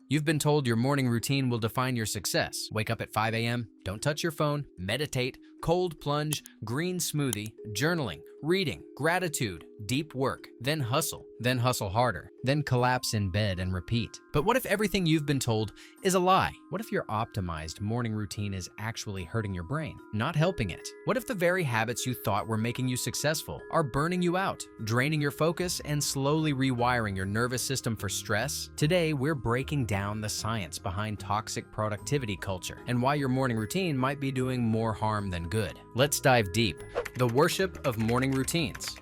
You've been told your morning routine will define your success. Wake up at 5 a.m., don't touch your phone, meditate, cold plunge, green smoothie, journaling, reading, gratitude, deep work, then hustle harder, then collapse in bed and repeat. But what if everything you've been told is a lie? What if your optimized morning routine is actually hurting your brain, not helping it? What if the very habits you thought were making you successful are burning you out, draining your focus, and slowly rewiring your nervous system for stress? Today, we're breaking down the science behind toxic productivity culture and why your morning routine might be doing more harm than good. Let's dive deep. The worship of morning routines.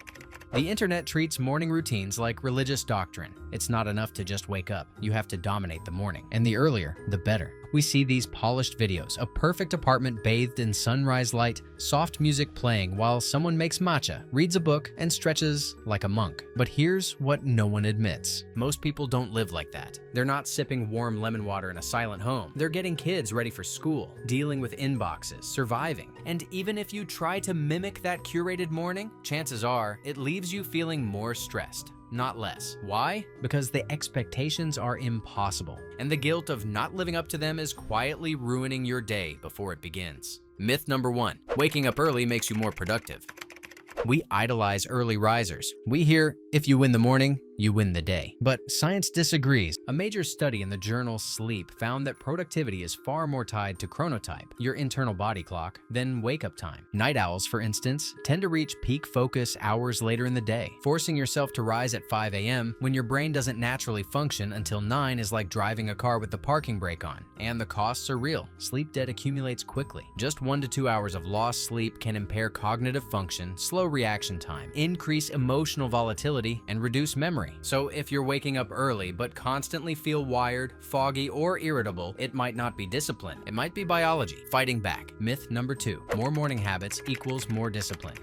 The internet treats morning routines like religious doctrine. It's not enough to just wake up. You have to dominate the morning. And the earlier, the better. We see these polished videos, a perfect apartment bathed in sunrise light, soft music playing while someone makes matcha, reads a book, and stretches like a monk. But here's what no one admits. Most people don't live like that. They're not sipping warm lemon water in a silent home. They're getting kids ready for school, dealing with inboxes, surviving. And even if you try to mimic that curated morning, chances are it leaves you feeling more stressed, not less. Why? Because the expectations are impossible, and the guilt of not living up to them is quietly ruining your day before it begins. Myth number 1, waking up early makes you more productive. We idolize early risers. We hear, if you win the morning, you win the day. But science disagrees. A major study in the journal Sleep found that productivity is far more tied to chronotype, your internal body clock, than wake-up time. Night owls, for instance, tend to reach peak focus hours later in the day. Forcing yourself to rise at 5 a.m. when your brain doesn't naturally function until 9 is like driving a car with the parking brake on. And the costs are real. Sleep debt accumulates quickly. Just 1 to 2 hours of lost sleep can impair cognitive function, slow reaction time, increase emotional volatility, and reduce memory. So if you're waking up early but constantly feel wired, foggy, or irritable, it might not be discipline. It might be biology fighting back. Myth number 2, more morning habits equals more discipline.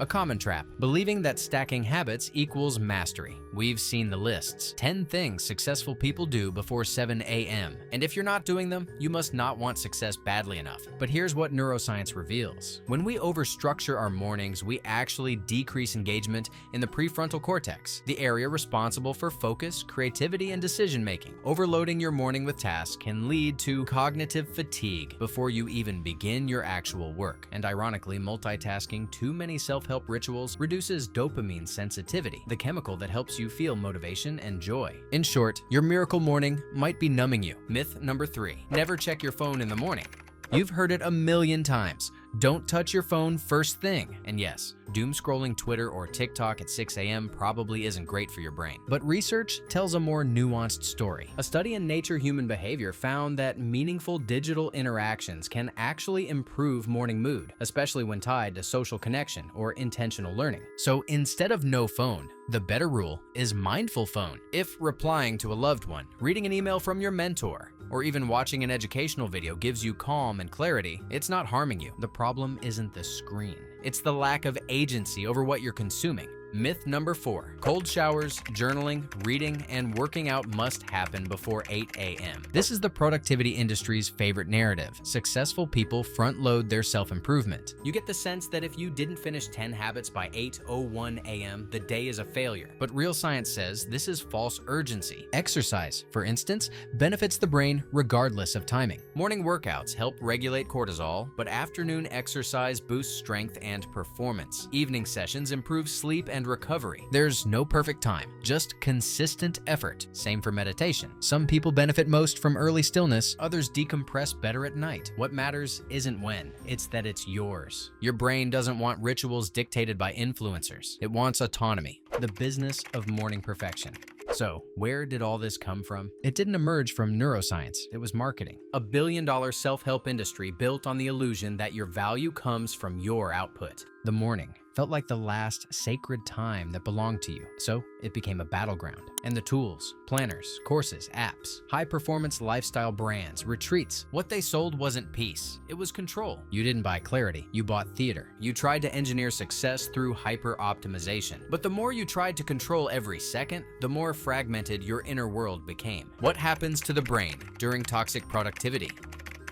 A common trap, believing that stacking habits equals mastery. We've seen the lists. 10 things successful people do before 7 a.m. And if you're not doing them, you must not want success badly enough. But here's what neuroscience reveals. When we overstructure our mornings, we actually decrease engagement in the prefrontal cortex, the area responsible for focus, creativity, and decision-making. Overloading your morning with tasks can lead to cognitive fatigue before you even begin your actual work. And ironically, multitasking too many self-help rituals reduces dopamine sensitivity, the chemical that helps you feel motivation and joy. In short, your miracle morning might be numbing you. Myth number 3, never check your phone in the morning. You've heard it a million times. Don't touch your phone first thing. And yes, doom scrolling Twitter or TikTok at 6 a.m. probably isn't great for your brain. But research tells a more nuanced story. A study in Nature Human Behavior found that meaningful digital interactions can actually improve morning mood, especially when tied to social connection or intentional learning. So instead of no phone, the better rule is mindful phone. If replying to a loved one, reading an email from your mentor, or even watching an educational video gives you calm and clarity, it's not harming you. The problem isn't the screen. It's the lack of agency over what you're consuming. Myth number 4, cold showers, journaling, reading, and working out must happen before 8 a.m. This is the productivity industry's favorite narrative. Successful people front-load their self-improvement. You get the sense that if you didn't finish 10 habits by 8:01 a.m., the day is a failure. But real science says this is false urgency. Exercise, for instance, benefits the brain regardless of timing. Morning workouts help regulate cortisol, but afternoon exercise boosts strength and performance. Evening sessions improve sleep and recovery. There's no perfect time, just consistent effort. Same for meditation. Some people benefit most from early stillness, others decompress better at night. What matters isn't when, it's that it's yours. Your brain doesn't want rituals dictated by influencers. It wants autonomy, the business of morning perfection. So, where did all this come from? It didn't emerge from neuroscience, it was marketing. A billion-dollar self-help industry built on the illusion that your value comes from your output. The morning felt like the last sacred time that belonged to you, so it became a battleground. And the tools, planners, courses, apps, high-performance lifestyle brands, retreats, what they sold wasn't peace, it was control. You didn't buy clarity, you bought theater. You tried to engineer success through hyper-optimization. But the more you tried to control every second, the more fragmented your inner world became. What happens to the brain during toxic productivity?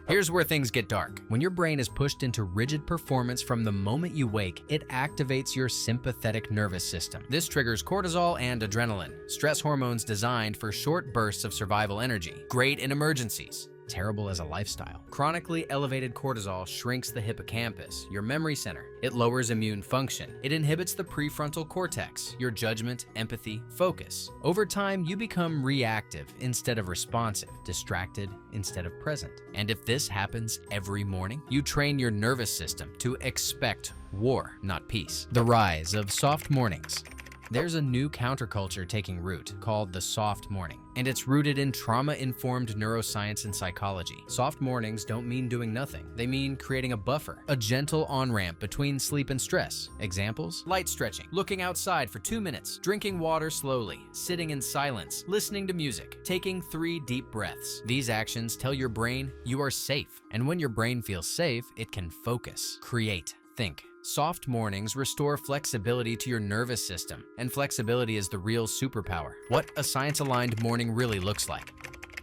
Here's where things get dark. When your brain is pushed into rigid performance from the moment you wake, it activates your sympathetic nervous system. This triggers cortisol and adrenaline, stress hormones designed for short bursts of survival energy. Great in emergencies, terrible as a lifestyle. Chronically elevated cortisol shrinks the hippocampus, your memory center. It lowers immune function. It inhibits the prefrontal cortex, your judgment, empathy, focus. Over time, you become reactive instead of responsive, distracted instead of present. And if this happens every morning, you train your nervous system to expect war, not peace. The rise of soft mornings. There's a new counterculture taking root called the soft morning, and it's rooted in trauma-informed neuroscience and psychology. Soft mornings don't mean doing nothing. They mean creating a buffer, a gentle on-ramp between sleep and stress. Examples? Light stretching, looking outside for 2 minutes, drinking water slowly, sitting in silence, listening to music, taking 3 deep breaths. These actions tell your brain you are safe, and when your brain feels safe, it can focus, create, think. Soft mornings restore flexibility to your nervous system, and flexibility is the real superpower. What a science-aligned morning really looks like.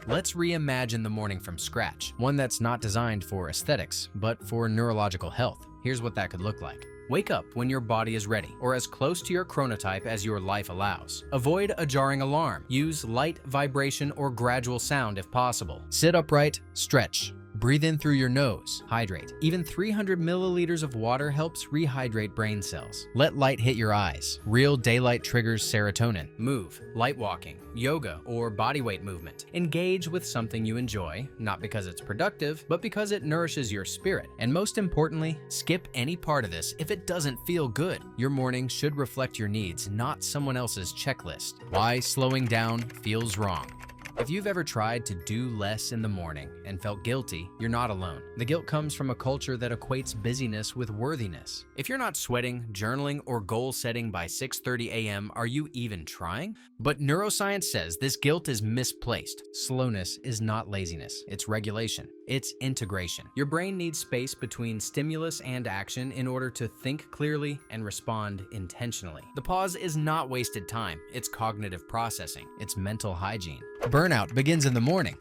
Let's reimagine the morning from scratch, one that's not designed for aesthetics, but for neurological health. Here's what that could look like. Wake up when your body is ready, or as close to your chronotype as your life allows. Avoid a jarring alarm. Use light vibration or gradual sound if possible. Sit upright, stretch. Breathe in through your nose, hydrate. Even 300 milliliters of water helps rehydrate brain cells. Let light hit your eyes. Real daylight triggers serotonin. Move, light walking, yoga, or bodyweight movement. Engage with something you enjoy, not because it's productive, but because it nourishes your spirit. And most importantly, skip any part of this if it doesn't feel good. Your morning should reflect your needs, not someone else's checklist. Why slowing down feels wrong. If you've ever tried to do less in the morning and felt guilty, you're not alone. The guilt comes from a culture that equates busyness with worthiness. If you're not sweating, journaling, or goal setting by 6:30 a.m., are you even trying? But neuroscience says this guilt is misplaced. Slowness is not laziness, it's regulation. It's integration. Your brain needs space between stimulus and action in order to think clearly and respond intentionally. The pause is not wasted time, it's cognitive processing, it's mental hygiene. Burnout begins in the morning.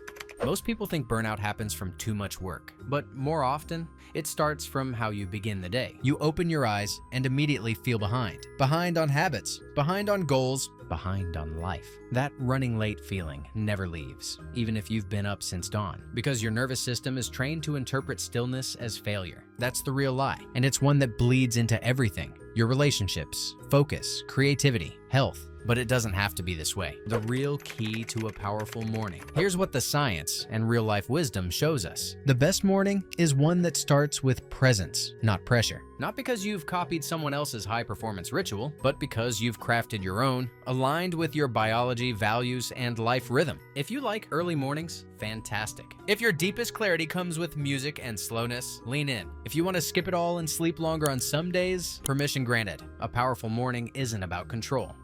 Most people think burnout happens from too much work, but more often, it starts from how you begin the day. You open your eyes and immediately feel behind. Behind on habits, behind on goals, behind on life. That running late feeling never leaves, even if you've been up since dawn, because your nervous system is trained to interpret stillness as failure. That's the real lie, and it's one that bleeds into everything. Your relationships, focus, creativity, health. But it doesn't have to be this way. The real key to a powerful morning. Here's what the science and real-life wisdom shows us. The best morning is one that starts with presence, not pressure. Not because you've copied someone else's high-performance ritual, but because you've crafted your own, aligned with your biology, values, and life rhythm. If you like early mornings, fantastic. If your deepest clarity comes with music and slowness, lean in. If you want to skip it all and sleep longer on some days, permission granted. A powerful morning isn't about control.